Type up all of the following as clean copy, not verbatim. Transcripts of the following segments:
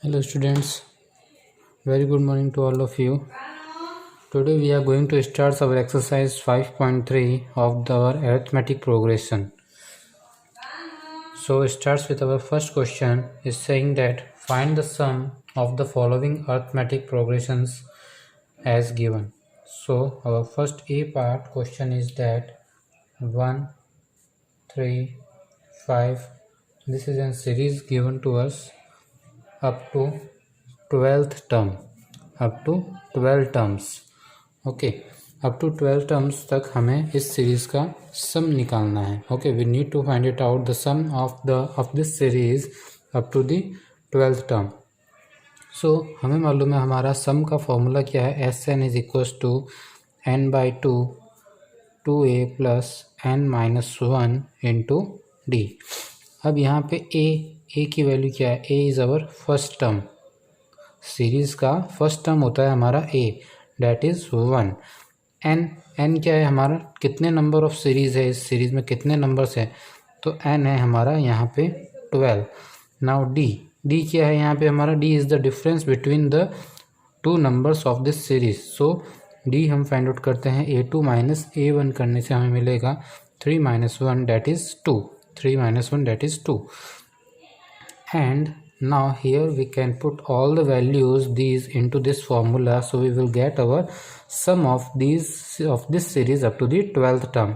Hello students, very good morning to all of you. Today we are going to start our exercise 5.3 of our arithmetic progression. So it starts with our first question is saying that find the sum of the following arithmetic progressions as given. So our first A part question is that 1, 3, 5, this is a series given to us up to 12th term, up to 12 terms okay up to 12 terms तक हमें इस series का sum निकालना है. Okay we need to find it out the sum of this series up to the 12th term. So हमें मालूम है हमारा सम का फॉर्मूला क्या है. S N is equals to N by two A plus N minus one into D. अब यहाँ पे ए की वैल्यू क्या है. A is our first term. Series का फर्स्ट टर्म होता है हमारा ए, डैट इज़ 1. एन क्या है हमारा, कितने नंबर ऑफ सीरीज़ है, इस सीरीज़ में कितने नंबर्स है, तो एन है हमारा यहाँ पे 12. नाउ डी क्या है यहाँ पे हमारा, D is the difference between the two numbers of this series. So D हम फाइंड आउट करते हैं A2 माइनस A1 करने से हमें मिलेगा 3 minus 1 that is 2. 3 minus 1 that is 2. And now here we can put all the values these into this formula, so we will get our sum of this series up to the 12th term.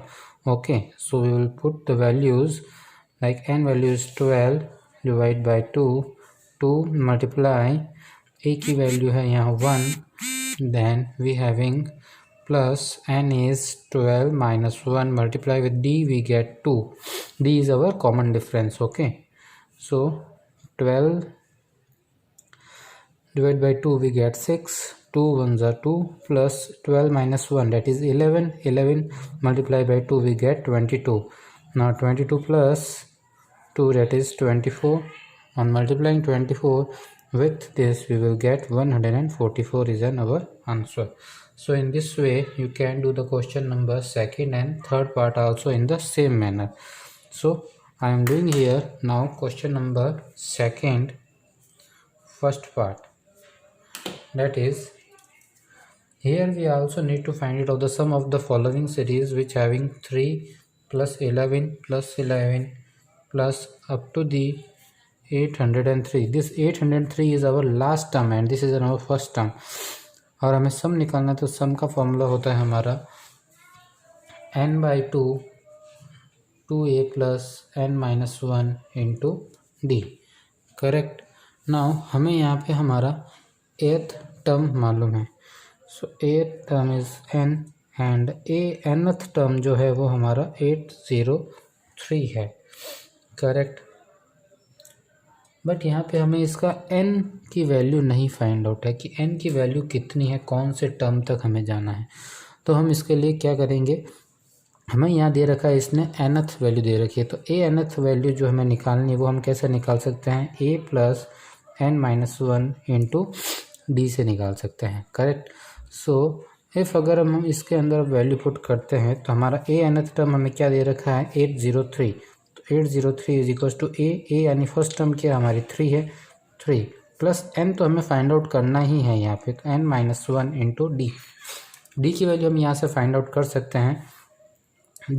Okay, so we will put the values like n value is 12 divide by 2 multiply a की value है यहाँ 1, then we having plus n is 12 minus 1 multiply with d we get 2. D is our common difference. Okay, so 12 divided by 2 we get 6. 2 ones are 2 plus 12 minus 1 that is 11. 11 multiply by 2 we get 22. Now 22 plus 2 that is 24. On multiplying 24 with this we will get 144 is our answer. So in this way you can do the question number second and third part also in the same manner. So I am doing here now question number second, first part, that is here we also need to find it of the sum of the following series which having 3 plus 11 plus 11 plus up to the 803. This 803 is our last term and this is our first term. और हमें सम निकालना है तो सम का formula होता है हमारा n by two A plus N minus 1 into d. Correct. Now हमें यहाँ पे हमारा 8th टर्म मालूम है. So 8th term is n and nth term जो है वो हमारा 803 है. करेक्ट. बट यहाँ पे हमें इसका n की वैल्यू नहीं फाइंड आउट है कि n की वैल्यू कितनी है, कौन से टर्म तक हमें जाना है. तो हम इसके लिए क्या करेंगे, हमें यहाँ दे रखा है इसने nth वैल्यू दे रखी है, तो nth वैल्यू जो हमें निकालनी है वो हम कैसे निकाल सकते हैं, a plus N minus 1 into d से निकाल सकते हैं. करेक्ट. सो इफ़ अगर हम इसके अंदर वैल्यू पुट करते हैं तो हमारा nth टर्म हमें क्या दे रखा है 803. 803 इज इक्वल्स टू ए यानी फर्स्ट टर्म क्या हमारी 3 है, 3 प्लस n तो हमें फाइंड आउट करना ही है यहाँ पे, तो n माइनस 1 इंटू डी की वैल्यू हम यहाँ से फाइंड आउट कर सकते हैं.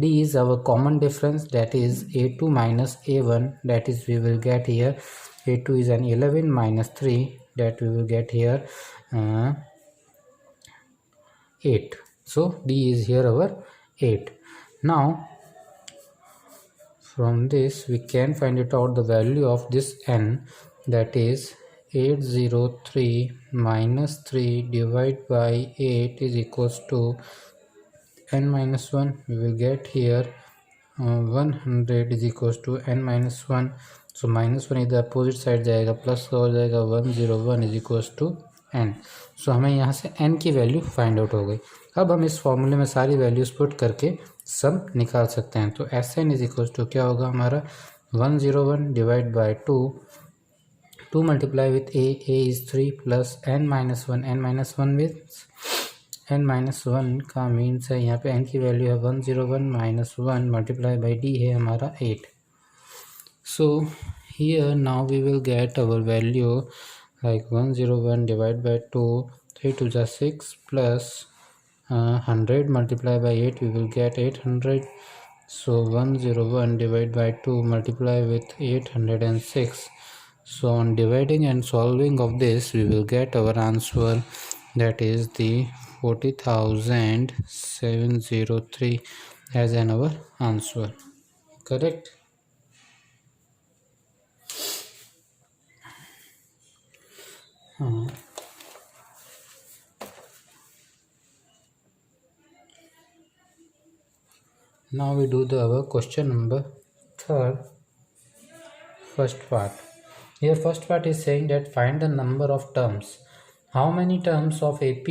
d is our common difference that is a2 minus a1 that is we will get here a2 is an 11 minus 3 that we will get here 8. So d is here our 8. Now from this we can find it out the value of this n, that is 803 minus 3 divided by 8 is equals to n minus 1. We will get here 100 is equals to n minus 1. So minus 1 इधर opposite side जाएगा, plus हो जाएगा 101 is equals to n. सो हमें यहाँ से n की value find out हो गई. अब हम इस फॉर्मूले में सारी वैल्यूज पुट करके सम निकाल सकते हैं. तो S N is equals to क्या होगा हमारा 101 divide by 2 multiply with a is 3 plus n minus 1 with n minus 1 का मीन्स है यहाँ पे n की वैल्यू है 101 माइनस 1 मल्टीप्लाई बाई डी है हमारा 8. So here now we will get our value like 101 divided by 2, 3 2 are 6 plus 100 multiply by 8, we will get 800. So 101 divided by 2 multiply with 806. So on dividing and solving of this, we will get our answer, that is the 40,703 as an our answer. Correct? Now we do our question number 3rd, first part. Here first part is saying that find the number of terms. How many terms of AP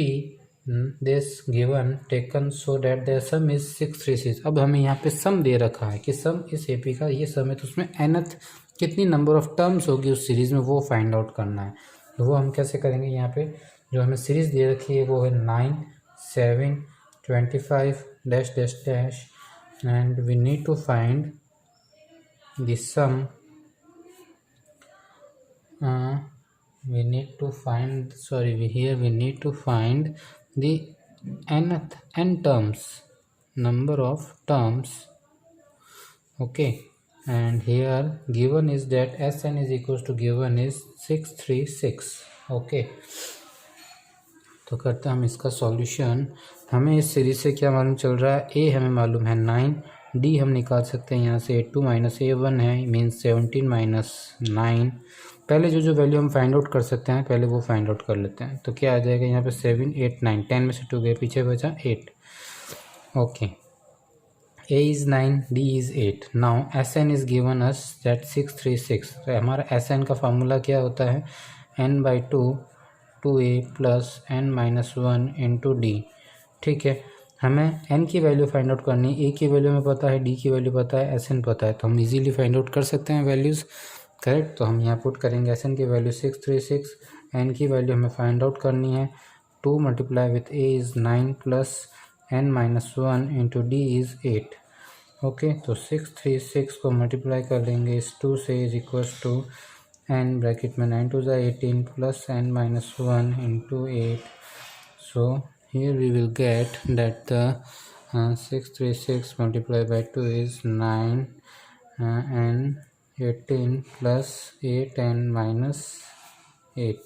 this given taken so that their sum is 636. अब हमें यहाँ पे सम दे रखा है कि सम इस AP का ये सम है, तो उसमें nth कितनी नंबर ऑफ टर्म्स होगी उस सीरीज में वो फाइंड आउट करना है. तो वो हम कैसे करेंगे, यहाँ पे जो हमें सीरीज दे रखी है वो है 9, 7, 25 dash dash dash and we need to find the sum. We need to find the n terms, number of terms. Okay, and here given is that Sn is equals to given is 636. Okay, तो करते हैं हम इसका solution. हमें इस series से क्या मालूम चल रहा है, ए हमें मालूम है 9, डी हम निकाल सकते हैं यहाँ से A2 माइनस A1 है, मीन्स 17 माइनस 9. पहले जो वैल्यू हम फाइंड आउट कर सकते हैं पहले वो फाइंड आउट कर लेते हैं. तो क्या आ जाएगा यहाँ पे 7, 8, 9, 10 में से 2 गए, पीछे बचा 8. Okay, A is 9, D is 8. Now Sn is given us that 636. तो हमारा Sn का फार्मूला क्या होता है, n/2 2a plus n minus 1 into D. ठीक है, हमें n की वैल्यू फाइंड आउट करनी है, a की वैल्यू हमें पता है, d की वैल्यू पता है, Sn पता है, तो हम इजीली फाइंड आउट कर सकते हैं वैल्यूज़. करेक्ट, तो हम यहाँ पुट करेंगे Sn की वैल्यू 636, n की वैल्यू हमें फाइंड आउट करनी है 2 multiply with a is 9 plus n minus 1 into d is 8. Okay, तो 636 को मल्टीप्लाई कर लेंगे इस 2 से, is equals to n bracket में 9 2 18 plus n minus 1 into 8. So here we will get that the 636 multiplied by 2 is 9 and 18 plus 8 and minus 8.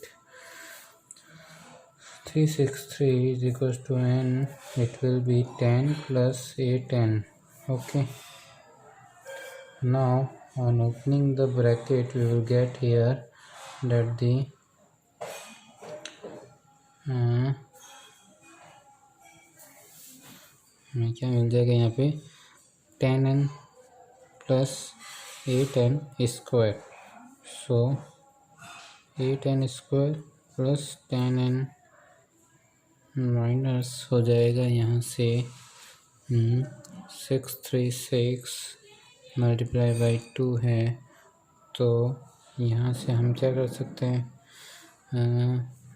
363 is equals to n, it will be 10 plus 8n. Okay, now on opening the bracket we will get here that the हमें क्या मिल जाएगा यहाँ पे 10n plus 8n square. सो 8n square plus 10n minus हो जाएगा यहाँ से 636 multiply by 2 है. तो यहाँ से हम क्या कर सकते हैं,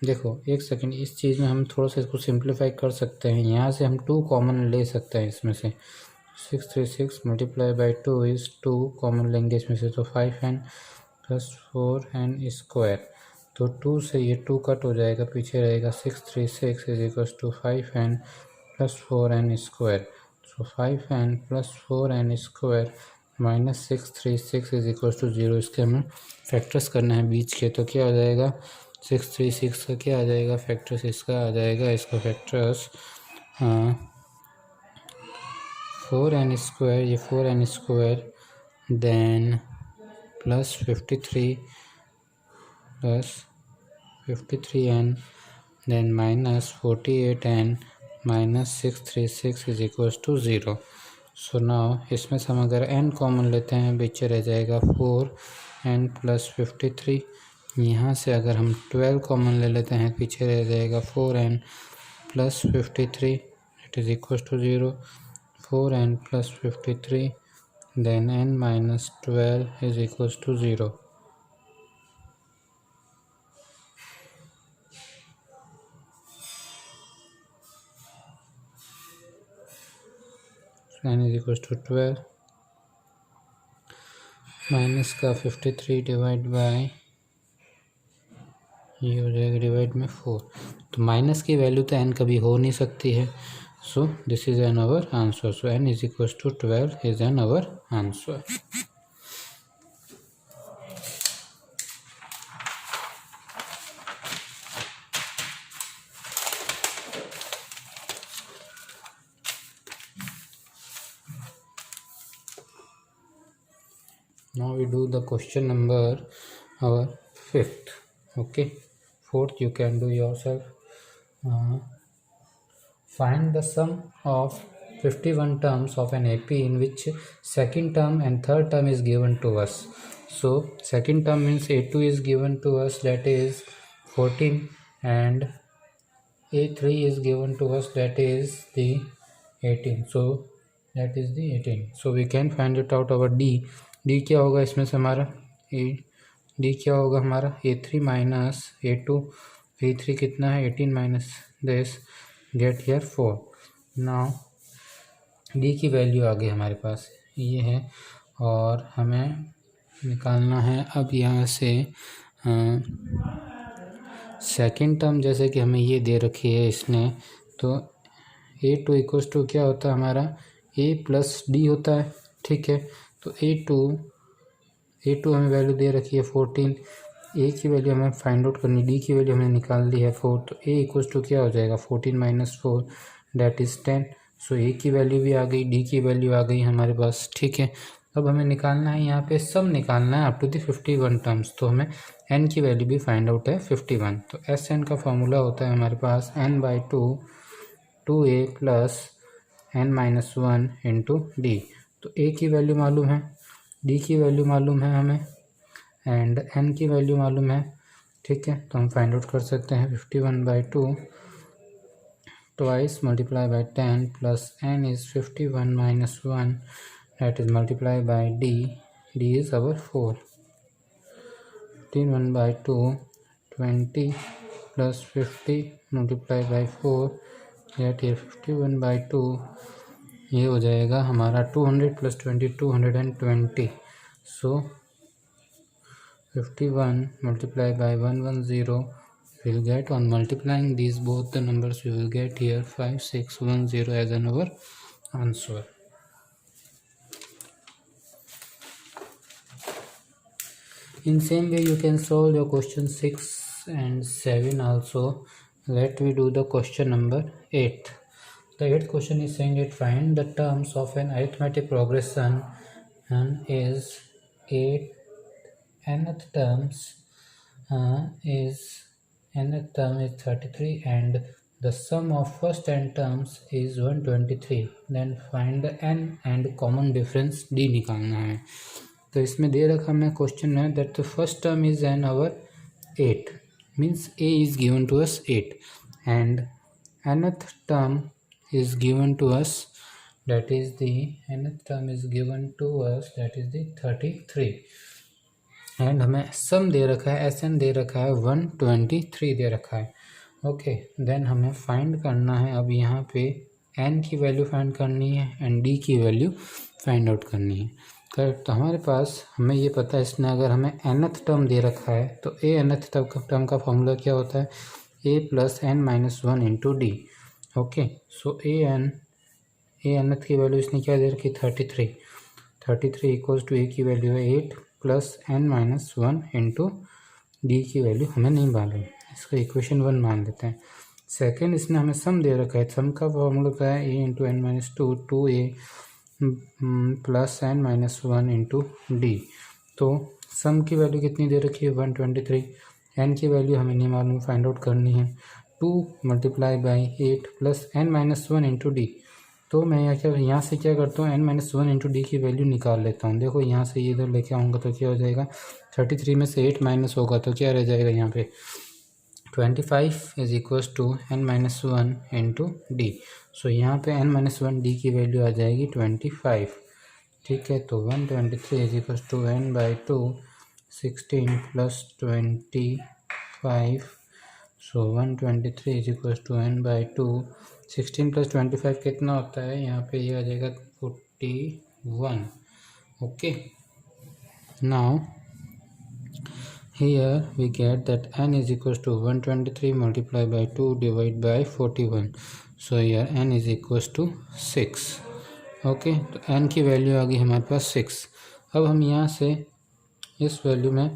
देखो एक सेकंड, इस चीज़ में हम थोड़ा सा इसको सिंप्लीफाई कर सकते हैं. यहाँ से हम 2 कॉमन ले सकते हैं इसमें से. 636 मल्टीप्लाई बाई 2 इज़ 2 कॉमन लेंगे इसमें से, तो 5n प्लस 4n स्क्वायर. तो 2 से ये 2 कट हो जाएगा, पीछे रहेगा 636 is equals to 5n plus 4n square. So 5n plus 4n square minus 636 is equals to 0. इसके हमें फैक्टर्स करना है बीच के, तो क्या हो जाएगा 636 का क्या आ जाएगा फैक्टर्स, इसका आ जाएगा, इसका फैक्टर्स 4n स्क्वायर, ये 4n square, then plus 53n, then minus 48n minus 636 is equals to 0. So now इसमें से हम अगर n कॉमन लेते हैं, बीच रह जाएगा 4n प्लस 53. यहाँ से अगर हम 12 कॉमन ले लेते हैं, पीछे रह जाएगा 4n plus 53, it is equals to 0. 4n plus 53 then n minus 12 is equals to 0. n is equals to 12 minus का 53 डिवाइड बाय ये हो जाएगा डिवाइड में 4, तो माइनस की वैल्यू तो n कभी हो नहीं सकती है, so this is an our answer, so n is equal to 12 is an our answer. Now we do the question number our fifth. Okay, fourth you can do yourself. Find the sum of 51 terms of an AP in which second term and third term is given to us. So second term means A2 is given to us, that is 14, and A3 is given to us, that is the 18. So that is the 18. So we can find it out our D. D क्या होगा इसमें से हमारा D क्या होगा हमारा A3 minus A2, A3 कितना है 18 minus this, get here 4। Now D की वैल्यू आ गई हमारे पास, ये है, और हमें निकालना है अब यहाँ से सेकेंड टर्म, जैसे कि हमें ये दे रखी है इसने, तो A2 इक्वल्स टू क्या होता है हमारा A प्लस डी होता है, ठीक है। तो A2 हमें वैल्यू दे रखी है 14, A की वैल्यू हमें फाइंड आउट करनी, D की वैल्यू हमने निकाल ली है 4, तो A इक्वल्स टू क्या हो जाएगा 14 minus 4 that is 10। So A की वैल्यू भी आ गई, D की वैल्यू आ गई हमारे पास, ठीक है। अब हमें निकालना है यहाँ पे सम निकालना है अप टू दी 51 टर्म्स, तो हमें n की वैल्यू भी फाइंड आउट है 51। तो Sn का फॉर्मूला होता है हमारे पास n/2 2a plus n minus 1 into D. तो A की वैल्यू मालूम है, D की वैल्यू मालूम है हमें, एंड n की वैल्यू मालूम है, ठीक है। तो हम फाइंड आउट कर सकते हैं 51/2 twice multiply by 10 plus n is 51 minus 1 that is multiply by D is our 4, 15/2 20 plus 50 multiply by 4 that is 51/2, ये हो जाएगा हमारा 200 plus 20 220, so 51 multiply by 110 will get, on multiplying these both the numbers we will get here 5610 as an our answer. In same way you can solve your question 6 and 7 also. Let me do the question number 8. The 8th question is saying that find the terms of an arithmetic progression and is 8 nth term is 33 and the sum of first n terms is 123. Then find the n and common difference D निकालना है। तो इसमें दे रखा हमें question में that the first term is an our 8, means A is given to us 8 and nth term is given to us that is the nth term is given to us that is the 33 and हमें sum दे रखा है Sn दे रखा है 123 दे रखा है। Okay, then हमें find करना है अब यहाँ पे n की वैल्यू फाइंड करनी है एंड D की वैल्यू फाइंड आउट करनी है। करेक्ट, तो हमारे पास हमें ये पता है इसने अगर हमें nth टर्म दे रखा है तो A nth टर्म का फॉर्मूला क्या होता है A plus n minus 1 into D. Okay, so A nth की वैल्यू इसने क्या दे रखी 33 इक्वल्स टू A की वैल्यू है 8 plus n minus 1 into D की वैल्यू हमें नहीं मालूम, इसका इक्वेशन 1 मान लेते हैं। सेकेंड, इसने हमें सम दे रखा है, सम का फॉर्मूला क्या है A into n minus 2 2a plus n minus 1 into D. तो सम की वैल्यू कितनी दे रखी है 123, n की वैल्यू हमें नहीं मालूम, फाइंड आउट करनी है 2 multiply by 8 plus n minus 1 into D. तो मैं यहाँ से क्या करता हूँ n माइनस 1 इंटू डी की वैल्यू निकाल लेता हूँ। देखो यहाँ से ये इधर लेके आऊँगा तो क्या हो जाएगा 33 में से 8 माइनस होगा तो क्या रह जाएगा यहाँ पे 25 is equals to n minus 1 into D. So यहाँ पे n माइनस 1 डी की वैल्यू आ जाएगी 25, ठीक है। तो 123 is equals to n/2 16 plus 25, so 123 is equals to n/2 16 plus 25 कितना होता है यहाँ पे, ये आ जाएगा 41। Okay, now here we get that n is equals to 123 multiplied by 2 divided by 41. So here n is equals to 6. Okay, तो n की value आ गई हमारे पास 6. अब हम यहाँ से इस वैल्यू में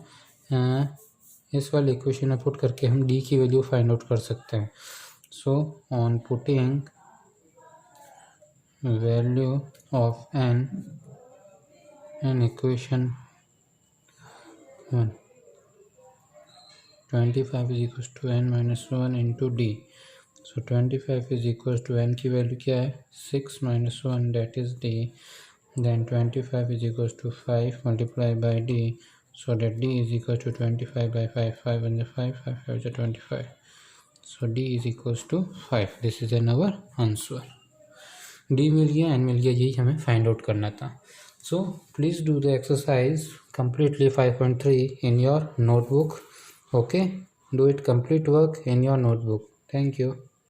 इस वाले इक्वेशन में पुट करके हम d की वैल्यू फाइंड आउट कर सकते हैं. So on putting value of n in equation 1, 25 is equals to n minus 1 into d. So 25 is equals to n की वैल्यू क्या है 6 minus 1 that is d. Then 25 is equals to 5 multiplied by d. So that d is equal to 25 by 5. 5 and 5, 5 is 25. So d is equals to 5. This is our answer. d मिल गया, n मिल गया, यही हमें find out करना था. So please do the exercise completely 5.3 in your notebook. Okay, do it complete work in your notebook. Thank you.